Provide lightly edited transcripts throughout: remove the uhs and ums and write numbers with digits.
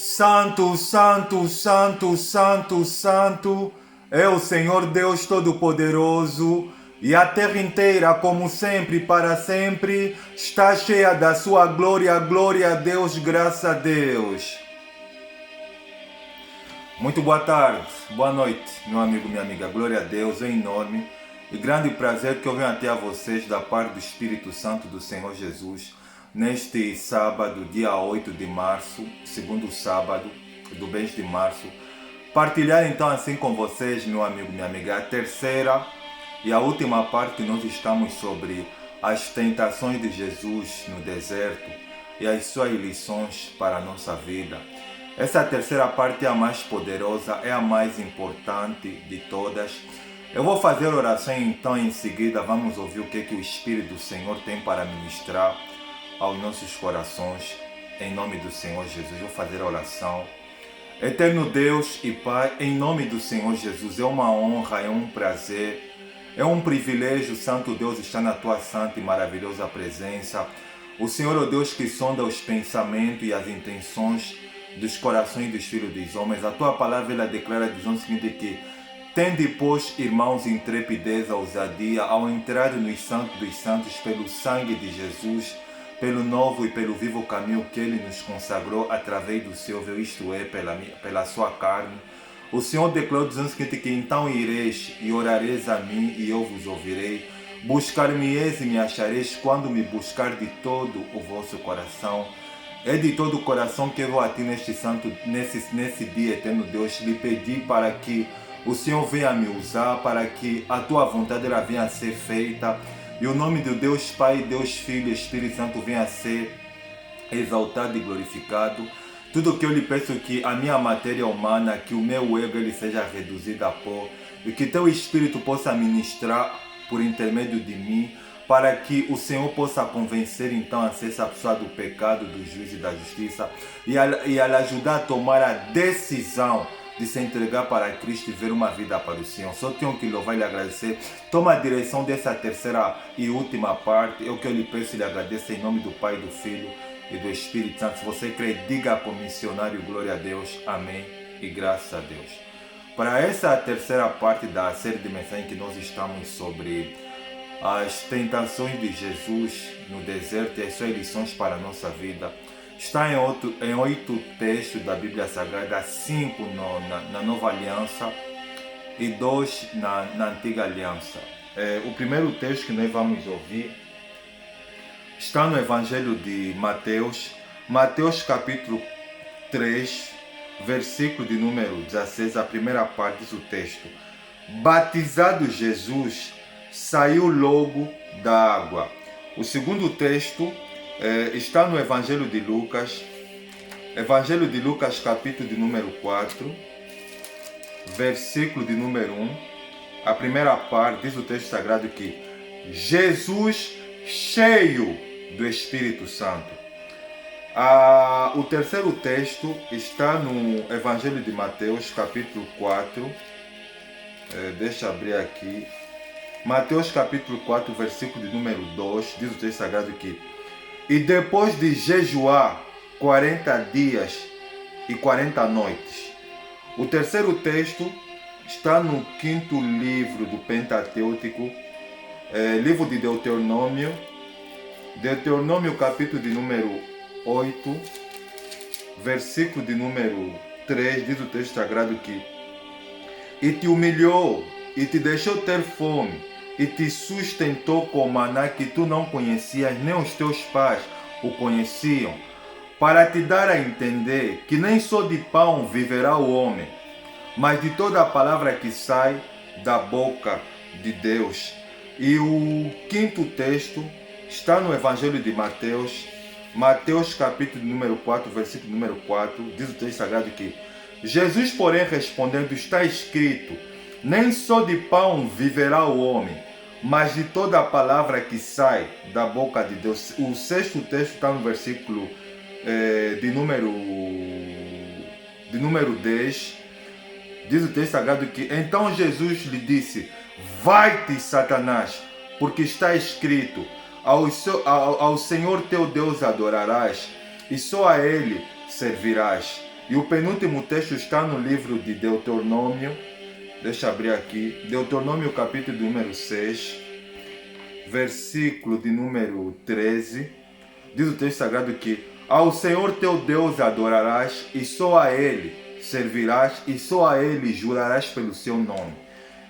Santo, santo, santo, santo, santo é o Senhor Deus Todo-Poderoso, e a terra inteira, como sempre e para sempre, está cheia da sua glória. Glória a Deus, graças a Deus. Muito boa tarde, boa noite, meu amigo, minha amiga. Glória a Deus, é enorme e grande prazer que eu venho até a vocês da parte do Espírito Santo do Senhor Jesus, neste sábado, dia 8 de março, segundo sábado do mês de março. Partilhar então assim com vocês, meu amigo, minha amiga, a terceira e a última parte que nós estamos sobre as tentações de Jesus no deserto e as suas lições para a nossa vida. Essa terceira parte é a mais poderosa, é a mais importante de todas. Eu vou fazer oração, então em seguida vamos ouvir o que o Espírito do Senhor tem para ministrar aos nossos corações. Em nome do Senhor Jesus, vou fazer a oração. Eterno Deus e Pai, em nome do Senhor Jesus, é uma honra, é um prazer, é um privilégio, Santo Deus, estar na Tua santa e maravilhosa presença. O Senhor é o Deus que sonda os pensamentos e as intenções dos corações dos filhos dos homens. A Tua palavra ela declara, dizendo o seguinte, que tende, pois, irmãos, intrepidez, ousadia, ao entrar nos santos dos santos pelo sangue de Jesus, pelo novo e pelo vivo caminho que Ele nos consagrou através do seu véu, isto é, pela sua carne. O Senhor declarou, dizendo o seguinte, que então ireis e orareis a mim e eu vos ouvirei. Buscar-me-eis e me achareis quando me buscar de todo o vosso coração. É de todo o coração que eu vou a ti nesse dia, eterno Deus, lhe pedir para que o Senhor venha me usar, para que a tua vontade ela venha a ser feita, e o nome de Deus Pai, Deus Filho e Espírito Santo venha a ser exaltado e glorificado. Tudo que eu lhe peço é que a minha matéria humana, que o meu ego ele seja reduzido a pó, e que teu Espírito possa ministrar por intermédio de mim, para que o Senhor possa convencer então a ser essa pessoa do pecado, do juízo e da justiça, e ela ajudar a tomar a decisão de se entregar para Cristo e ver uma vida para o Senhor. Só tenho que louvar e lhe agradecer. Toma a direção dessa terceira e última parte. Eu que eu lhe peço e lhe agradeço em nome do Pai, do Filho e do Espírito Santo. Se você crê, diga como missionário, glória a Deus, amém e graças a Deus. Para essa terceira parte da série de mensagens que nós estamos sobre as tentações de Jesus no deserto e as suas lições para a nossa vida, está em 8 textos da Bíblia Sagrada, 5 na Nova Aliança e 2 na Antiga Aliança. O primeiro texto que nós vamos ouvir está no Evangelho de Mateus, Mateus capítulo 3, versículo de número 16, a primeira parte diz o texto: batizado Jesus, saiu logo da água. O segundo texto está no Evangelho de Lucas, capítulo de número 4, versículo de número 1. A primeira parte diz o texto sagrado que Jesus cheio do Espírito Santo. O terceiro texto está no Evangelho de Mateus, capítulo 4. Deixa eu abrir aqui. Mateus capítulo 4, versículo de número 2, diz o texto sagrado que e depois de jejuar 40 dias e 40 noites. O terceiro texto está no quinto livro do Pentateuco, livro de Deuteronômio, capítulo de número 8, versículo de número 3, diz o texto sagrado que e te humilhou e te deixou ter fome, e te sustentou com maná que tu não conhecias, nem os teus pais o conheciam, para te dar a entender que nem só de pão viverá o homem, mas de toda a palavra que sai da boca de Deus. E o quinto texto está no Evangelho de Mateus, Mateus capítulo número 4, versículo número 4, diz o texto sagrado que Jesus, porém, respondendo, está escrito, nem só de pão viverá o homem, mas de toda a palavra que sai da boca de Deus. O sexto texto está no versículo de número 10. Diz o texto sagrado que então Jesus lhe disse: vai-te, Satanás, porque está escrito, ao Senhor teu Deus adorarás, e só a Ele servirás. E o penúltimo texto está no livro de Deuteronômio. Deixa eu abrir aqui. Deuteronômio capítulo número 6, versículo de número 13. Diz o texto sagrado que ao Senhor teu Deus adorarás e só a Ele servirás e só a Ele jurarás pelo seu nome.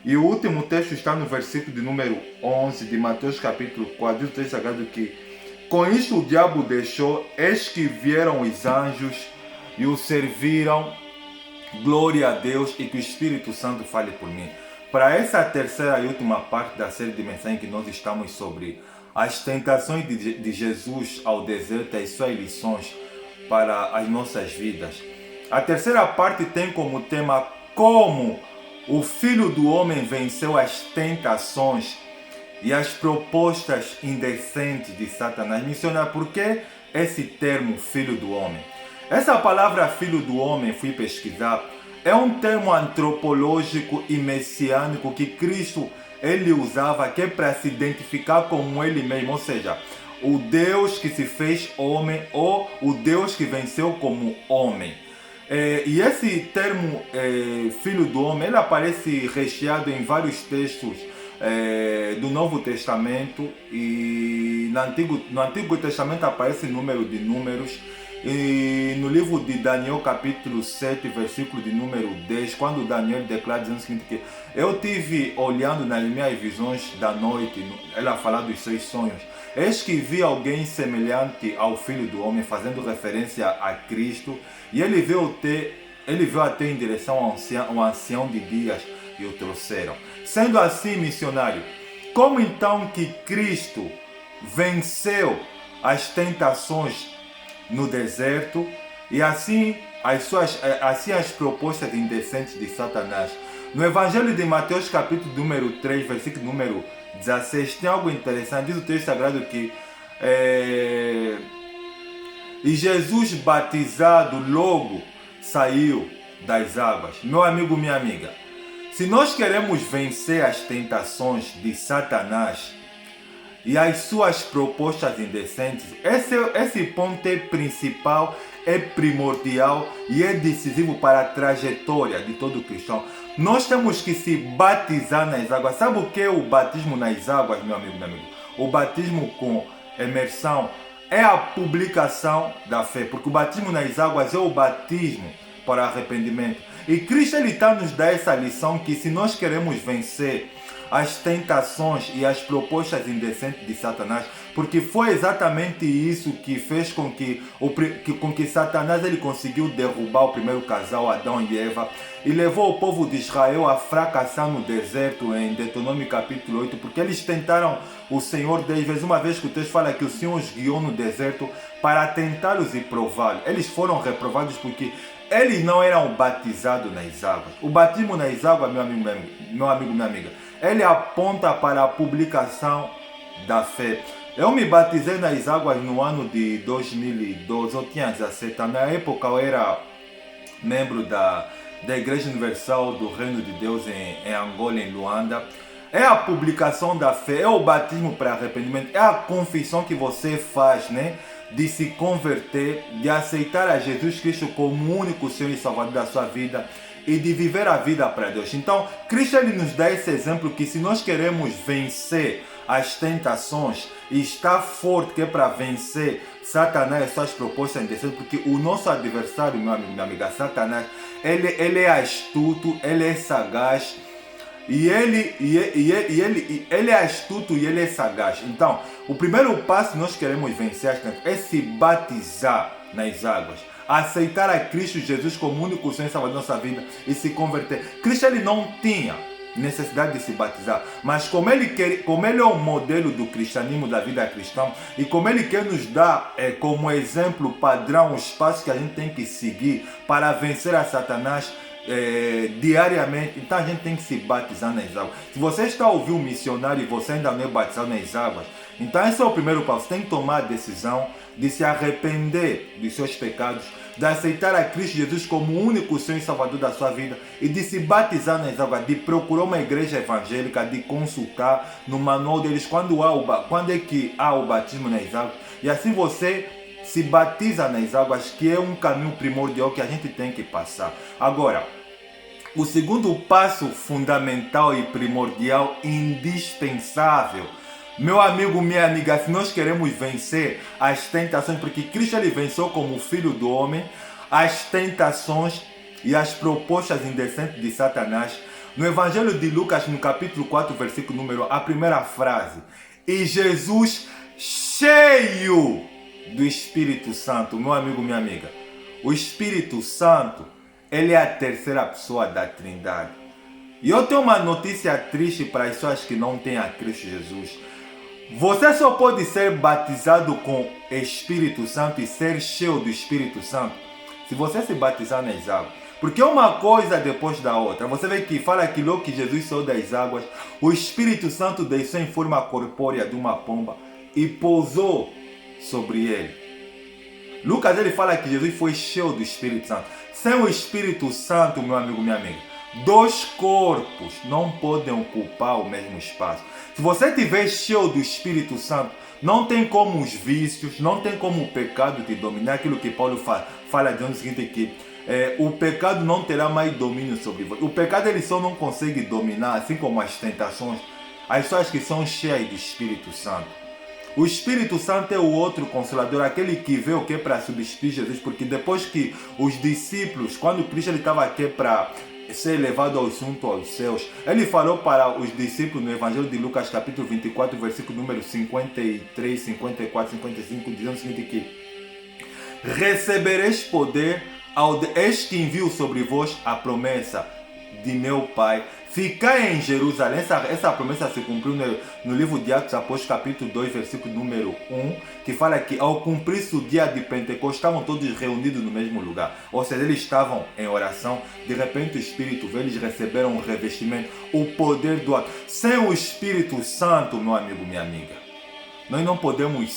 E o último texto está no versículo de número 11 de Mateus capítulo 4. Diz o texto sagrado que com isto o diabo deixou, eis que vieram os anjos e o serviram. Glória a Deus e que o Espírito Santo fale por mim. Para essa terceira e última parte da série de mensagens que nós estamos sobre as tentações de Jesus ao deserto e as suas lições para as nossas vidas. A terceira parte tem como tema como o Filho do Homem venceu as tentações e as propostas indecentes de Satanás. Missionário, por que esse termo Filho do Homem? Essa palavra Filho do Homem, fui pesquisar, é um termo antropológico e messiânico que Cristo ele usava que é para se identificar com ele mesmo, ou seja, o Deus que se fez homem ou o Deus que venceu como homem. E esse termo Filho do Homem, ele aparece recheado em vários textos do Novo Testamento, e no Antigo Testamento aparece número de números. E no livro de Daniel capítulo 7, versículo de número 10, quando Daniel declara dizendo o seguinte, que eu tive olhando nas minhas visões da noite, ela fala dos seus sonhos, eis que vi alguém semelhante ao Filho do Homem, fazendo referência a Cristo, e ele veio até em direção ao ancião de dias e o trouxeram. Sendo assim, missionário, como então que Cristo venceu as tentações no deserto e assim as propostas indecentes de Satanás? No Evangelho de Mateus capítulo número 3, versículo número 16, tem algo interessante. Diz o texto sagrado que e Jesus batizado logo saiu das águas. Meu amigo, minha amiga, se nós queremos vencer as tentações de Satanás e as suas propostas indecentes, esse ponto é principal, é primordial e é decisivo para a trajetória de todo cristão. Nós temos que se batizar nas águas. Sabe o que é o batismo nas águas, meu amigo, meu amigo? O batismo com imersão é a publicação da fé, porque o batismo nas águas é o batismo para arrependimento. E Cristo está nos dando essa lição que se nós queremos vencer as tentações e as propostas indecentes de Satanás, porque foi exatamente isso que fez com que Satanás ele conseguiu derrubar o primeiro casal, Adão e Eva, e levou o povo de Israel a fracassar no deserto, em Deuteronômio capítulo 8, porque eles tentaram o Senhor 10 vezes, uma vez que o texto fala que o Senhor os guiou no deserto para tentá-los e prová-los. Eles foram reprovados porque eles não eram batizados nas águas. O batismo nas águas, meu amigo, minha amiga, ele aponta para a publicação da fé. Eu me batizei nas águas no ano de 2012, eu tinha 17 anos. Na época eu era membro da Igreja Universal do Reino de Deus em Angola, em Luanda. É a publicação da fé, é o batismo para arrependimento, é a confissão que você faz, né? De se converter, de aceitar a Jesus Cristo como único Senhor e Salvador da sua vida e de viver a vida para Deus. Então, Cristo ele nos dá esse exemplo que se nós queremos vencer as tentações e estar forte, que é para vencer Satanás e suas propostas indecentes, porque o nosso adversário, meu amigo, minha amiga, Satanás, ele é astuto, ele é sagaz, e ele é astuto e ele é sagaz. Então, o primeiro passo que nós queremos vencer é se batizar nas águas, aceitar a Cristo Jesus como único Senhor e Salvador da nossa vida e se converter. Cristo ele não tinha necessidade de se batizar, mas como ele é o modelo do cristianismo, da vida cristã, e como ele quer nos dar como exemplo padrão os passos que a gente tem que seguir para vencer a Satanás diariamente, então a gente tem que se batizar nas águas. Se você está ouvindo um missionário e você ainda não é batizado nas águas, então esse é o primeiro passo. Você tem que tomar a decisão de se arrepender dos seus pecados, de aceitar a Cristo Jesus como o único Senhor e Salvador da sua vida e de se batizar nas águas, de procurar uma igreja evangélica, de consultar no manual deles quando é que há o batismo nas águas, e assim você se batiza nas águas, que é um caminho primordial que a gente tem que passar. Agora, o segundo passo fundamental e primordial, indispensável, meu amigo, minha amiga, se nós queremos vencer as tentações, porque Cristo ele venceu como filho do homem, as tentações e as propostas indecentes de Satanás. No Evangelho de Lucas, no capítulo 4, versículo número 1, a primeira frase: e Jesus cheio do Espírito Santo. Meu amigo, minha amiga, o Espírito Santo, ele é a terceira pessoa da Trindade. E eu tenho uma notícia triste para as pessoas que não têm a Cristo Jesus. Você só pode ser batizado com Espírito Santo e ser cheio do Espírito Santo se você se batizar nas águas. Porque uma coisa depois da outra. Você vê que fala que logo que Jesus saiu das águas, o Espírito Santo desceu em forma corpórea de uma pomba e pousou sobre ele. Lucas ele fala que Jesus foi cheio do Espírito Santo. Sem o Espírito Santo, meu amigo, minha amiga, dois corpos não podem ocupar o mesmo espaço. Se você estiver cheio do Espírito Santo, não tem como os vícios, não tem como o pecado te dominar. Aquilo que Paulo fala dizendo o seguinte, que o pecado não terá mais domínio sobre você. O pecado ele só não consegue dominar, assim como as tentações, as pessoas que são cheias do Espírito Santo. O Espírito Santo é o outro consolador, aquele que veio o que para substituir Jesus, porque depois que os discípulos, quando Cristo estava aqui para ser levado ao assunto aos céus, ele falou para os discípulos no Evangelho de Lucas capítulo 24, versículo número 53, 54, 55, dizendo o seguinte, que recebereis poder eis que envio sobre vós a promessa de meu Pai. Ficai em Jerusalém. Essa promessa se cumpriu no livro de Atos Apóstolos, capítulo 2, versículo número 1, que fala que ao cumprir-se o dia de Pentecostes, estavam todos reunidos no mesmo lugar. Ou seja, eles estavam em oração. De repente o Espírito veio, eles receberam um revestimento, o poder do alto. Sem o Espírito Santo, meu amigo, minha amiga, nós não podemos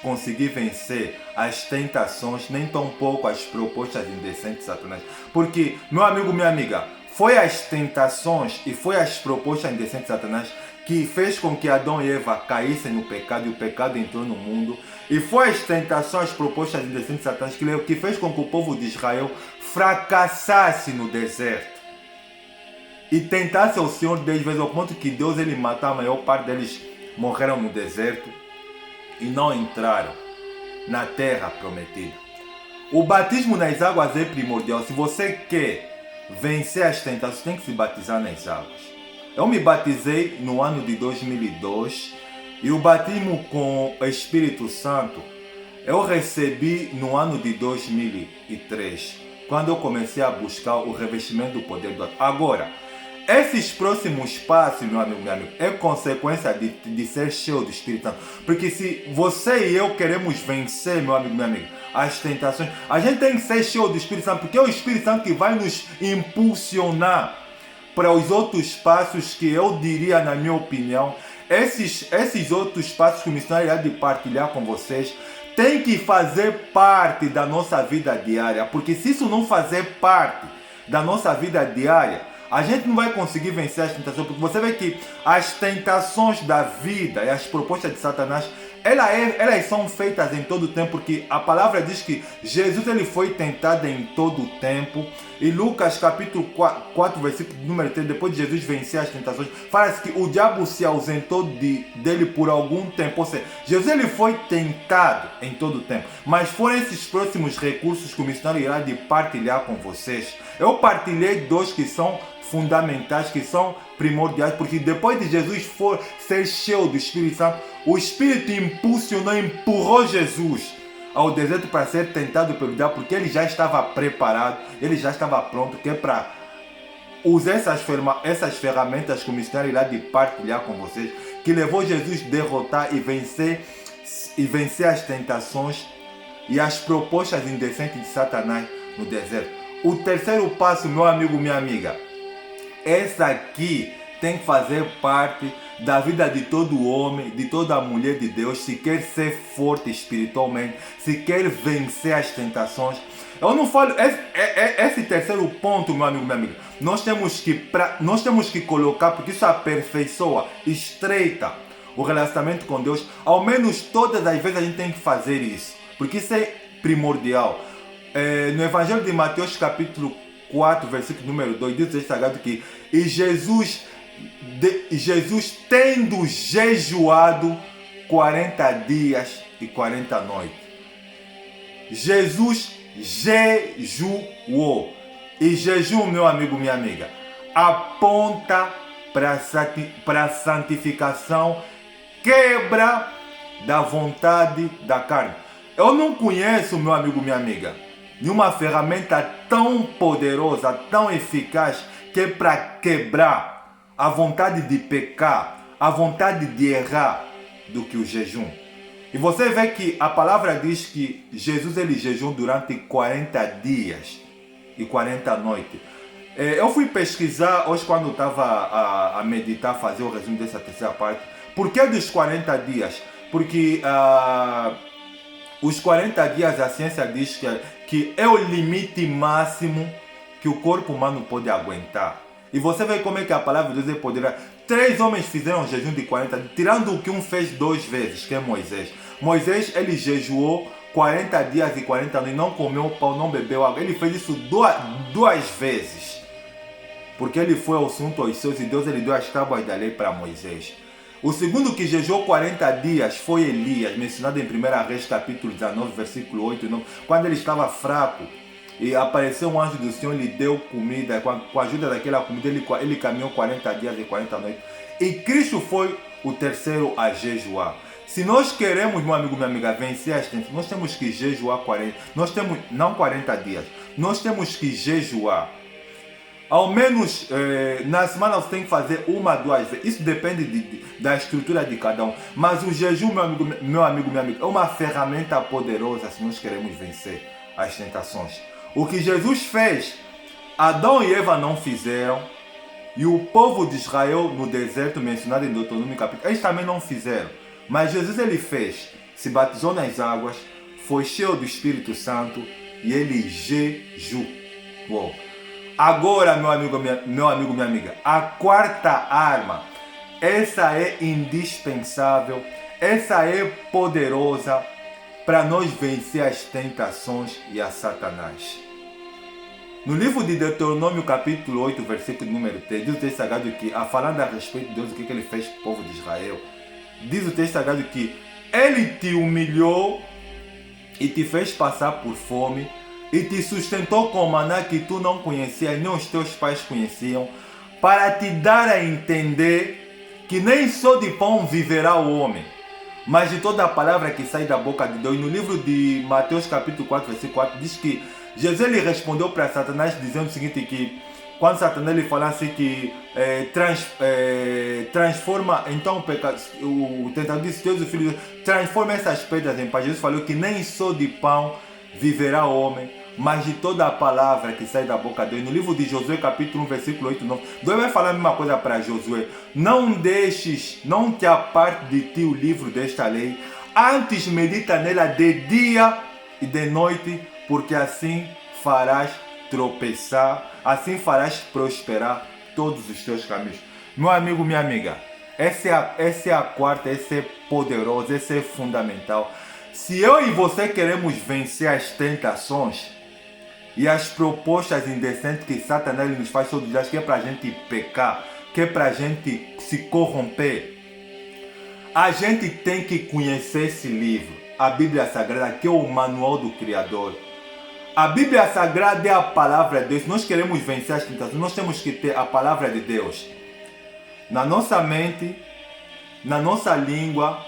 conseguir vencer as tentações, nem tampouco as propostas indecentes de Satanás. Porque, meu amigo, minha amiga, foi as tentações e foi as propostas indecentes de Satanás que fez com que Adão e Eva caíssem no pecado e o pecado entrou no mundo. E foi as tentações, as propostas indecentes de Satanás que fez com que o povo de Israel fracassasse no deserto e tentasse ao Senhor 10 vezes, ao ponto que Deus ele matou a maior parte deles, morreram no deserto e não entraram na terra prometida. O batismo nas águas é primordial. Se você quer vencer as tentações, tem que se batizar nas águas. Eu me batizei no ano de 2002 e o batismo com o Espírito Santo eu recebi no ano de 2003, quando eu comecei a buscar o revestimento do poder do alto. Agora, esses próximos passos, meu amigo, é consequência de ser cheio do Espírito Santo. Porque se você e eu queremos vencer, meu amigo, minha amiga, as tentações, a gente tem que ser cheio do Espírito Santo, porque é o Espírito Santo que vai nos impulsionar para os outros passos que eu diria, na minha opinião, esses outros passos que o missionário irá de partilhar com vocês, tem que fazer parte da nossa vida diária. Porque se isso não fazer parte da nossa vida diária, a gente não vai conseguir vencer as tentações, porque você vê que as tentações da vida e as propostas de Satanás, elas são feitas em todo o tempo, porque a palavra diz que Jesus ele foi tentado em todo o tempo. E Lucas capítulo 4, versículo número 3, depois de Jesus vencer as tentações, fala-se que o diabo se ausentou dele por algum tempo. Ou seja, Jesus ele foi tentado em todo o tempo. Mas foram esses próximos recursos que o missionário irá de partilhar com vocês. Eu partilhei dois que são fundamentais, que são primordiais, porque depois de Jesus for ser cheio do Espírito Santo, o Espírito impulsionou, empurrou Jesus ao deserto para ser tentado pelo diabo, porque ele já estava preparado, ele já estava pronto, que é para usar essas ferramentas que o missionário irá de partilhar com vocês, que levou Jesus a derrotar e vencer as tentações e as propostas indecentes de Satanás no deserto. O terceiro passo, meu amigo, minha amiga, essa aqui tem que fazer parte da vida de todo homem, de toda mulher de Deus, se quer ser forte espiritualmente, se quer vencer as tentações. Eu não falo, esse terceiro ponto, meu amigo, minha amiga, nós temos que colocar, porque isso aperfeiçoa, estreita o relacionamento com Deus, ao menos todas as vezes a gente tem que fazer isso, porque isso é primordial. No Evangelho de Mateus capítulo 4, versículo número 2, diz o texto sagrado que Jesus tendo jejuado 40 dias e 40 noites. Jesus jejuou. E jejum, meu amigo, minha amiga, aponta para a santificação, quebra da vontade da carne. Eu não conheço, meu amigo, minha amiga, nenhuma ferramenta tão poderosa, tão eficaz, que é para quebrar a vontade de pecar, a vontade de errar, do que o jejum. E você vê que a palavra diz que Jesus ele jejuou durante 40 dias e 40 noites. Eu fui pesquisar hoje quando estava a meditar, fazer o resumo dessa terceira parte. Por que dos 40 dias? Porque os 40 dias a ciência diz que é o limite máximo que o corpo humano pode aguentar. E você vê como é que a palavra de Deus é poderosa. 3 homens fizeram jejum de 40 dias, tirando o que um fez 2 vezes, que é Moisés. Moisés, ele jejuou 40 dias e 40 noites, não comeu pão, não bebeu água. Ele fez isso duas vezes. Porque ele foi ao assunto aos seus e Deus ele deu as tábuas da lei para Moisés. O segundo que jejuou 40 dias foi Elias, mencionado em 1 Reis capítulo 19, versículo 8 e 9, quando ele estava fraco. E apareceu um anjo do Senhor, lhe deu comida, com a ajuda daquela comida ele caminhou 40 dias e 40 noites. E Cristo foi o terceiro a jejuar. Se nós queremos, meu amigo, minha amiga, vencer as tentações, nós temos que jejuar 40, não 40 dias, nós temos que jejuar. Ao menos na semana você tem que fazer 1 a 2 vezes. Isso depende da estrutura de cada um. Mas o jejum, meu amigo, minha amiga, é uma ferramenta poderosa se nós queremos vencer as tentações. O que Jesus fez, Adão e Eva não fizeram, e o povo de Israel no deserto, mencionado em Deuteronômio capítulo, eles também não fizeram. Mas Jesus ele fez, se batizou nas águas, foi cheio do Espírito Santo e ele jejuou. Agora, meu amigo, minha amiga, a quarta arma, essa é indispensável, essa é poderosa para nós vencer as tentações e a Satanás. No livro de Deuteronômio capítulo 8, versículo número 3, diz o texto sagrado que, falando a respeito de Deus, o que ele fez para o povo de Israel, diz o texto sagrado que ele te humilhou e te fez passar por fome e te sustentou com maná que tu não conhecias, nem os teus pais conheciam, para te dar a entender que nem só de pão viverá o homem, mas de toda a palavra que sai da boca de Deus. E no livro de Mateus capítulo 4, versículo 4, diz que Jesus ele respondeu para Satanás dizendo o seguinte, que quando Satanás ele falasse que transforma, então o tentador disse, Deus o Filho, transforma essas pedras em pão. Jesus falou que nem só de pão viverá o homem, mas de toda a palavra que sai da boca dele. No livro de Josué capítulo 1, versículo 8 e 9, Deus vai falar a mesma coisa para Josué. Não te aparte de ti o livro desta lei, antes medita nela de dia e de noite, porque assim farás tropeçar, assim farás prosperar todos os teus caminhos. Meu amigo, minha amiga, essa é a quarta, essa é poderosa, essa é fundamental. Se eu e você queremos vencer as tentações e as propostas indecentes que Satanás nos faz todos os dias, que é para a gente pecar, que é para a gente se corromper, a gente tem que conhecer esse livro, a Bíblia Sagrada, que é o manual do Criador. A Bíblia Sagrada é a palavra de Deus. Se nós queremos vencer as tentações, nós temos que ter a palavra de Deus na nossa mente, na nossa língua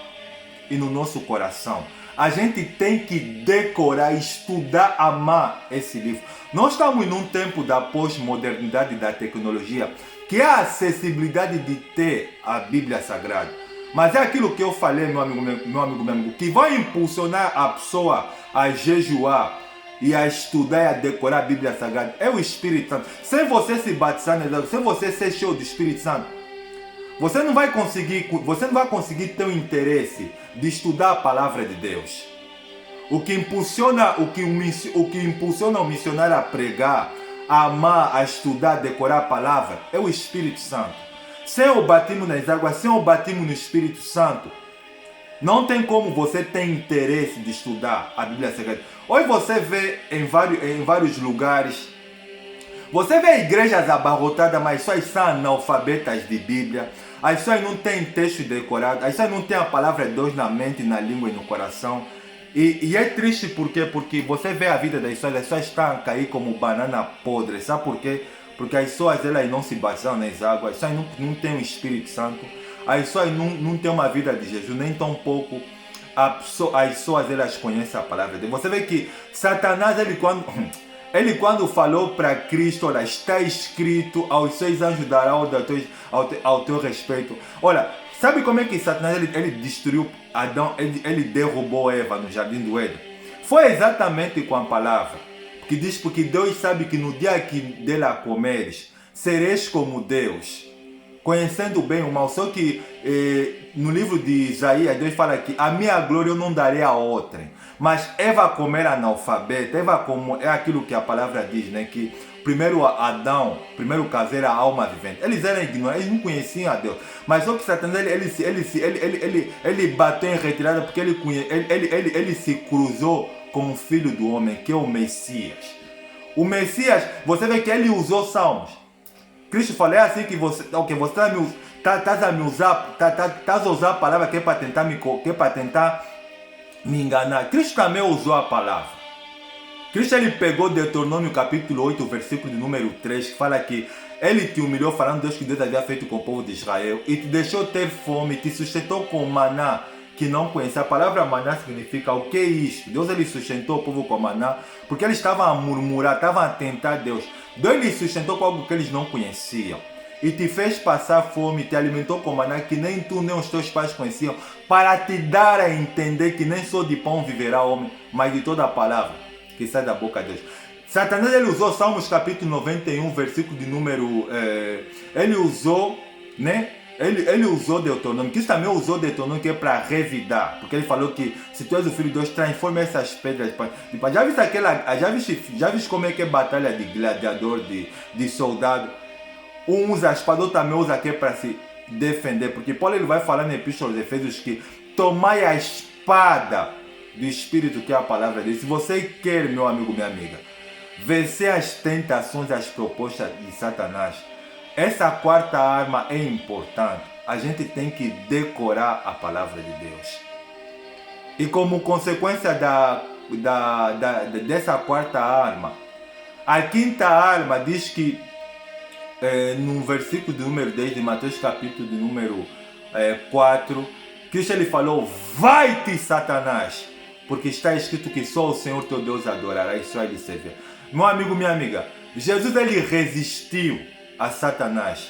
e no nosso coração. A gente tem que decorar, estudar, amar esse livro. Nós estamos num tempo da pós-modernidade e da tecnologia, que é a acessibilidade de ter a Bíblia Sagrada. Mas é aquilo que eu falei, meu amigo, que vai impulsionar a pessoa a jejuar e a estudar e a decorar a Bíblia Sagrada. É o Espírito Santo. Sem você se batizar, sem você ser cheio do Espírito Santo, você não vai conseguir ter o interesse de estudar a palavra de Deus. O que impulsiona o missionário a pregar, a amar, a estudar, a decorar a palavra é o Espírito Santo. Sem o batismo nas águas, sem o batismo no Espírito Santo, não tem como você ter interesse de estudar a Bíblia Sagrada. Hoje você vê em vários lugares, você vê igrejas abarrotadas, mas só são analfabetas de Bíblia. As pessoas não têm texto decorado, as pessoas não têm a palavra de Deus na mente, na língua e no coração. E é triste porque você vê a vida das pessoas estão a cair como banana podre. Sabe por quê? Porque as pessoas elas não se baseiam nas águas, as pessoas não têm o Espírito Santo, as pessoas não têm uma vida de Jesus, nem tão pouco as pessoas elas conhecem a palavra de Deus. Você vê que Satanás, ele quando falou para Cristo, olha, está escrito, aos seus anjos dará ao teu respeito. Olha, sabe como é que Satanás ele destruiu Adão, ele derrubou Eva no jardim do Éden? Foi exatamente com a palavra. Que diz, porque Deus sabe que no dia que dela comeres, sereis como Deus, conhecendo o bem e o mal. Só que no livro de Isaías, Deus fala que a minha glória eu não darei a outrem. Mas Eva, como era analfabeta, Eva, como é aquilo que a palavra diz, né? Que primeiro Adão, primeiro caso era a alma vivente. Eles eram ignorantes, eles não conheciam a Deus. Mas só que Satanás, ele bateu em retirada porque ele se cruzou com o Filho do Homem, que é o Messias. O Messias, você vê que ele usou salmos. Cristo falou, é assim que você estás a usar a palavra que é para tentar me enganar. Cristo também usou a palavra. Cristo ele pegou Deuteronômio capítulo 8, versículo de número 3, que fala que ele te humilhou falando Deus que Deus havia feito com o povo de Israel e te deixou ter fome, te sustentou com maná que não conhecia. A palavra maná significa o que é isto? Deus ele sustentou o povo com maná porque eles estavam a murmurar, estavam a tentar Deus. Deus lhe sustentou com algo que eles não conheciam e te fez passar fome, te alimentou com maná que nem tu nem os teus pais conheciam, para te dar a entender que nem só de pão viverá o homem, mas de toda a palavra que sai da boca de Deus. Satanás ele usou Salmos capítulo 91, versículo de número... ele usou, né? Ele usou Deuteronômio, que isso também usou Deuteronômio, que é para revidar, porque ele falou que se tu és o filho de Deus, transforma essas pedras. Já viste como é que é batalha de gladiador, de soldado? Um usa a espada, outro também usa aqui para se defender, porque Paulo ele vai falar na Epístola aos Efésios que tomai a espada do Espírito, que é a palavra dele. Se você quer, meu amigo, minha amiga, vencer as tentações, as propostas de Satanás, essa quarta arma é importante. A gente tem que decorar a palavra de Deus. E como consequência dessa quarta arma, a quinta arma diz que no versículo de número 10 de Mateus capítulo de número 4, Cristo ele falou, vai-te Satanás, porque está escrito que só o Senhor teu Deus adorará e só ele servirá. Meu amigo, minha amiga, Jesus ele resistiu a Satanás.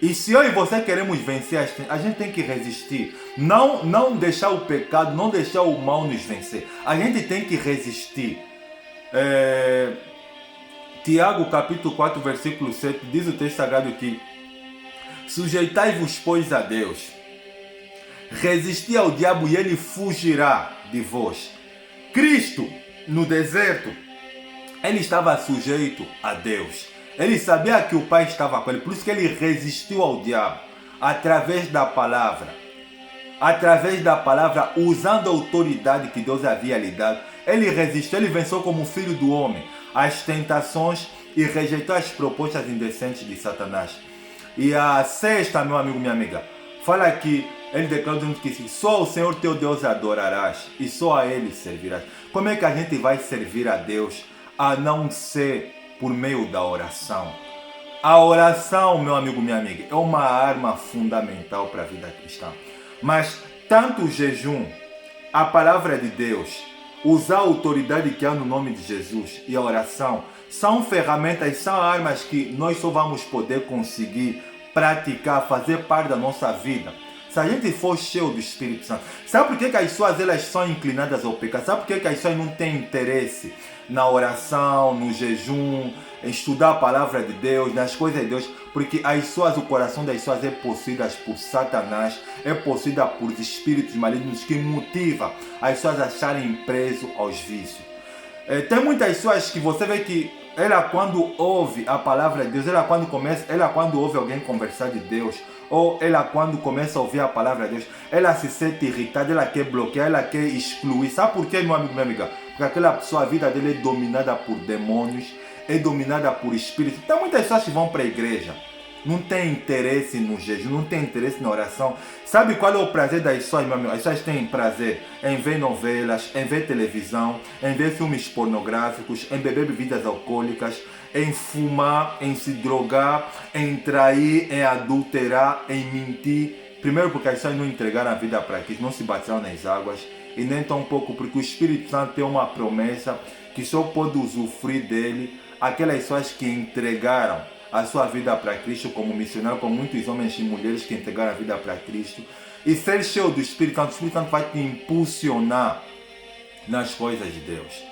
E se eu e você queremos vencer, a gente tem que resistir. Não deixar o pecado, não deixar o mal nos vencer. A gente tem que resistir. Tiago capítulo 4, versículo 7, diz o texto sagrado que sujeitai-vos, pois, a Deus. Resisti ao diabo e ele fugirá de vós. Cristo, no deserto, ele estava sujeito a Deus. Ele sabia que o Pai estava com ele, por isso que ele resistiu ao diabo, através da palavra, usando a autoridade que Deus havia lhe dado. Ele resistiu, ele venceu como filho do homem as tentações e rejeitou as propostas indecentes de Satanás. E a sexta, meu amigo, minha amiga, fala que ele declarou que só o Senhor teu Deus adorarás e só a ele servirás. Como é que a gente vai servir a Deus a não ser por meio da oração? A oração, meu amigo, minha amiga, é uma arma fundamental para a vida cristã. Mas tanto o jejum, a palavra de Deus, usar a autoridade que há no nome de Jesus e a oração são ferramentas, são armas que nós só vamos poder conseguir praticar, fazer parte da nossa vida se a gente for cheio do Espírito Santo. Sabe por que as pessoas elas são inclinadas ao pecado? Sabe por que as pessoas não têm interesse na oração, no jejum, em estudar a palavra de Deus, nas coisas de Deus? Porque as pessoas, o coração das pessoas é possuído por Satanás, é possuído por espíritos malignos que motivam as pessoas a acharem preso aos vícios. Tem muitas pessoas que você vê que ela quando ouve a palavra de Deus, ela quando ouve alguém conversar de Deus, ou ela quando começa a ouvir a palavra de Deus, ela se sente irritada, ela quer bloquear, ela quer excluir. Sabe por quê, meu amigo, minha amiga? Porque aquela pessoa, a vida dele é dominada por demônios, é dominada por espíritos. Então muitas pessoas que vão para a igreja não tem interesse no jejum, não tem interesse na oração. Sabe qual é o prazer das pessoas, meu amigo? As pessoas têm prazer em ver novelas, em ver televisão, em ver filmes pornográficos, em beber bebidas alcoólicas, em fumar, em se drogar, em trair, em adulterar, em mentir. Primeiro porque as pessoas não entregaram a vida para Cristo, não se batizaram nas águas. E nem tão pouco porque o Espírito Santo tem uma promessa que só pode usufruir dele aquelas pessoas que entregaram a sua vida para Cristo como missionário, como muitos homens e mulheres que entregaram a vida para Cristo. E ser cheio do Espírito Santo, o Espírito Santo vai te impulsionar nas coisas de Deus.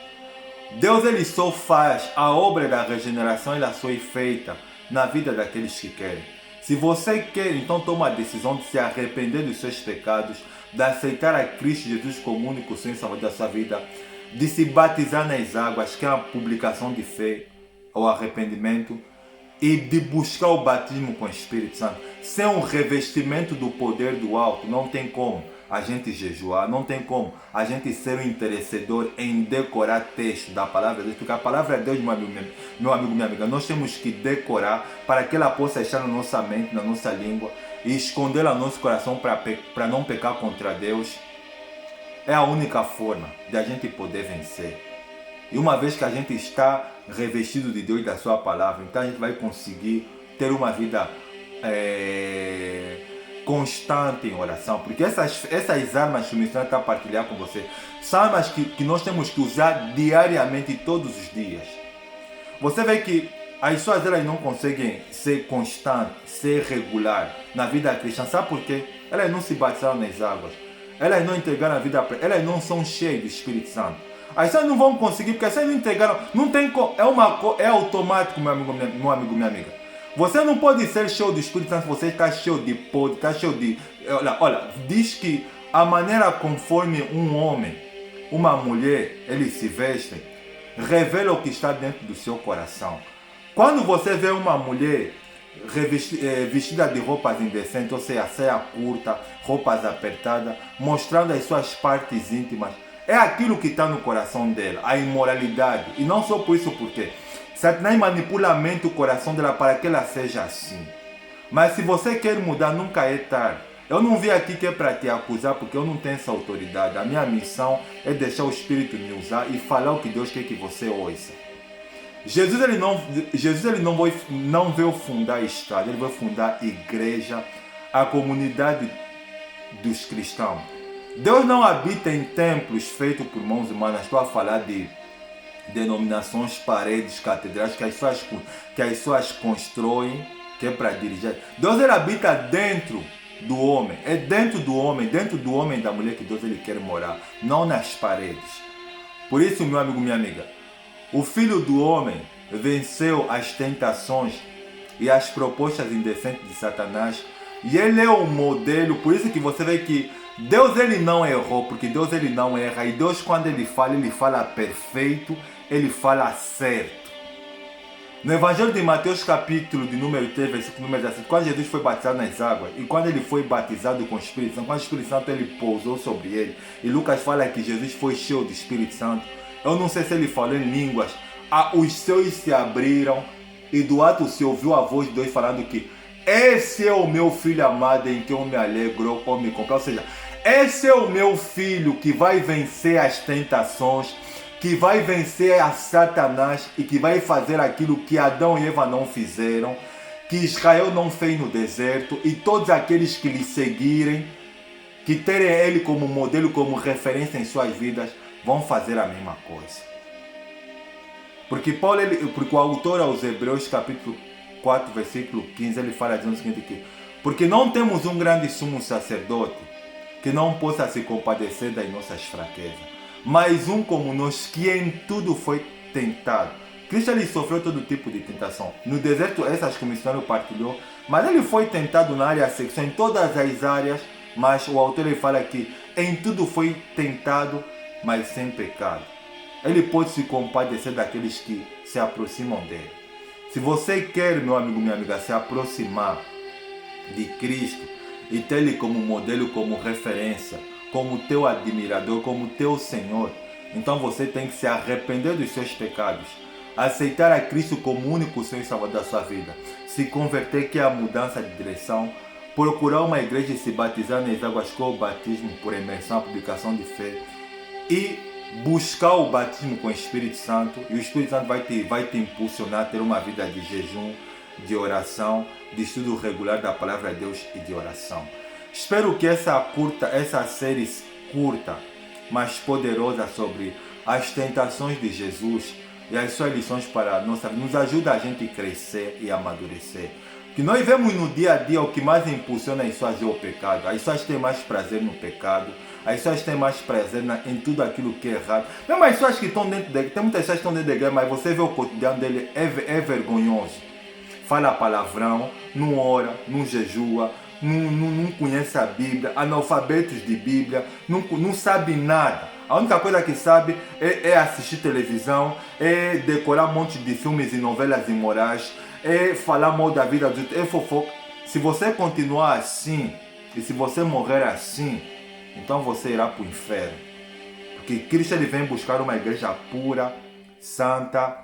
Deus ele só faz a obra da regeneração, ela só é feita na vida daqueles que querem. Se você quer, então toma a decisão de se arrepender dos seus pecados, de aceitar a Cristo Jesus como único Senhor e Salvador da sua vida, de se batizar nas águas, que é a publicação de fé ou arrependimento, e de buscar o batismo com o Espírito Santo. Sem um revestimento do poder do alto, não tem como a gente jejuar, não tem como a gente ser um intercedor em decorar texto da palavra de Deus, porque a palavra de Deus, meu amigo, minha amiga, nós temos que decorar para que ela possa estar na nossa mente, na nossa língua, e escondê-la no nosso coração para não pecar contra Deus. É a única forma de a gente poder vencer. E uma vez que a gente está revestido de Deus e da sua palavra, então a gente vai conseguir ter uma vida constante em oração. Porque essas armas que o missionário está a partilhar com você são armas que nós temos que usar diariamente, todos os dias. Você vê que as pessoas elas não conseguem ser constantes, ser regular na vida cristã. Sabe por quê? Elas não se batizaram nas águas. Elas não entregaram a vida para elas, não são cheias do Espírito Santo. As pessoas não vão conseguir, porque as pessoas não entregaram. Não tem, é automático, meu amigo, minha amiga. Você não pode ser cheio do Espírito Santo se você está cheio de podre, está cheio de... Olha, diz que a maneira conforme um homem, uma mulher, eles se vestem, revela o que está dentro do seu coração. Quando você vê uma mulher vestida de roupas indecentes, ou seja, saia curta, roupas apertadas, mostrando as suas partes íntimas, é aquilo que está no coração dela, a imoralidade. E não só por isso, porque Satanás manipula a mente e o coração dela para que ela seja assim. Mas se você quer mudar, nunca é tarde. Eu não vim aqui que é para te acusar, porque eu não tenho essa autoridade. A minha missão é deixar o Espírito me usar e falar o que Deus quer que você ouça. Jesus não veio fundar Estado, ele veio fundar a igreja, a comunidade dos cristãos. Deus não habita em templos feitos por mãos humanas. Estou a falar de denominações, paredes, catedrais que as pessoas constroem, que é para dirigir. Deus ele habita dentro do homem. É dentro do homem e da mulher que Deus ele quer morar, não nas paredes. Por isso, meu amigo, minha amiga, o Filho do Homem venceu as tentações e as propostas indecentes de Satanás. E ele é o modelo. Por isso que você vê que Deus ele não errou, porque Deus ele não erra. E Deus quando ele fala perfeito, ele fala certo. No Evangelho de Mateus capítulo de número 3, versículo número 17, quando Jesus foi batizado nas águas, e quando ele foi batizado com o Espírito Santo, quando o Espírito Santo ele pousou sobre ele, e Lucas fala que Jesus foi cheio do Espírito Santo. Eu não sei se ele falou em línguas, os céus se abriram, e do alto se ouviu a voz de Deus falando que esse é o meu filho amado em que eu me alegro ou me comprar. Ou seja, esse é o meu filho que vai vencer as tentações, que vai vencer a Satanás e que vai fazer aquilo que Adão e Eva não fizeram, que Israel não fez no deserto, e todos aqueles que lhe seguirem, que terem ele como modelo, como referência em suas vidas, vão fazer a mesma coisa. Porque o autor aos Hebreus capítulo 4, versículo 15, ele fala dizendo o seguinte aqui: porque não temos um grande sumo sacerdote que não possa se compadecer das nossas fraquezas, mas um como nós, que em tudo foi tentado. Cristo ele sofreu todo tipo de tentação. No deserto, essas que o missionário partilhou, mas ele foi tentado na área sexual, em todas as áreas, mas o autor ele fala que em tudo foi tentado, mas sem pecado. Ele pode se compadecer daqueles que se aproximam dele. Se você quer, meu amigo, minha amiga, se aproximar de Cristo e ter Ele como modelo, como referência, como teu admirador, como teu Senhor, então você tem que se arrepender dos seus pecados, aceitar a Cristo como único Senhor e Salvador da sua vida, se converter, que é a mudança de direção, procurar uma igreja e se batizar nas águas com o batismo por imersão, a publicação de fé, e buscar o batismo com o Espírito Santo, e o Espírito Santo vai te impulsionar a ter uma vida de jejum, de oração, de estudo regular da palavra de Deus e de oração. Espero que essa série curta, mas poderosa, sobre as tentações de Jesus e as suas lições para a nossa vida, nos ajuda a gente a crescer e amadurecer. Que nós vemos no dia a dia, o que mais impulsiona as pessoas é o pecado. As pessoas têm mais prazer no pecado, as pessoas têm mais prazer em tudo aquilo que é errado. Mesmo as pessoas que estão dentro da igreja, tem muitas pessoas que estão dentro da igreja, mas você vê o cotidiano dele, é vergonhoso. Fala palavrão, não ora, não jejua, não conhece a Bíblia, analfabetos de Bíblia, não sabe nada. A única coisa que sabe é assistir televisão, é decorar um monte de filmes e novelas imorais, é falar mal da vida dos outros, é fofoca. Se você continuar assim, e se você morrer assim, então você irá para o inferno. Porque Cristo, ele vem buscar uma igreja pura, santa,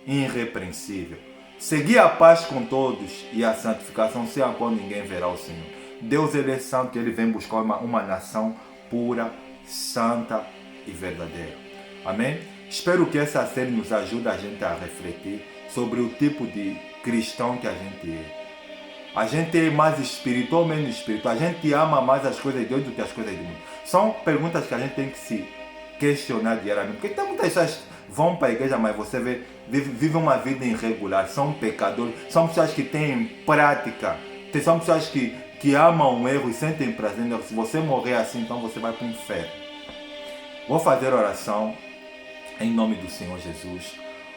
irrepreensível. Seguir a paz com todos e a santificação, sem a qual ninguém verá o Senhor. Deus, ele é santo e ele vem buscar uma nação pura, santa e verdadeira. Amém? Espero que essa série nos ajude a gente a refletir sobre o tipo de cristão que a gente é. A gente é mais espiritual ou menos espiritual? A gente ama mais as coisas de Deus do que as coisas do mundo? São perguntas que a gente tem que se questionar diariamente. Porque tem muitas pessoas que vão para a igreja, mas você vivem uma vida irregular, são pecadores, são pessoas que têm prática, são pessoas que amam o erro e sentem prazer no erro. Se você morrer assim, então você vai para o inferno. Vou fazer oração em nome do Senhor Jesus.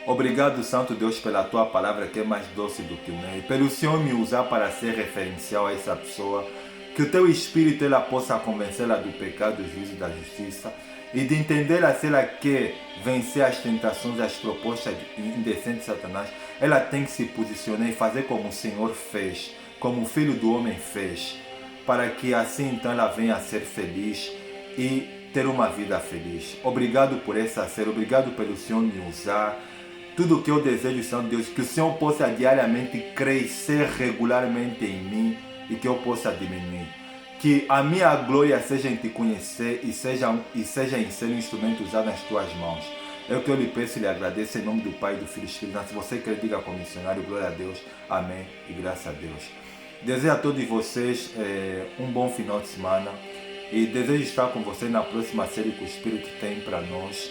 Obrigado, Santo Deus, pela tua palavra que é mais doce do que o mel, pelo Senhor me usar para ser referencial a essa pessoa, que o teu Espírito ela possa convencê-la do pecado, do juízo e da justiça, e de entender se ela quer vencer as tentações, as propostas indecentes de Satanás, ela tem que se posicionar e fazer como o Senhor fez, como o Filho do Homem fez, para que assim então ela venha a ser feliz e ter uma vida feliz. Obrigado por essa série, obrigado pelo Senhor me usar. Tudo que eu desejo, Santo Deus, que o Senhor possa diariamente crescer regularmente em mim e que eu possa diminuir. Que a minha glória seja em te conhecer e seja em ser um instrumento usado nas tuas mãos. É o que eu lhe peço e lhe agradeço em nome do Pai, do Filho e do Espírito Santo. Se você quer, diga como missionário, glória a Deus, amém e graças a Deus. Desejo a todos vocês um bom final de semana e desejo estar com vocês na próxima série que o Espírito tem para nós.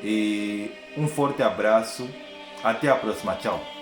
E um forte abraço, até a próxima, tchau.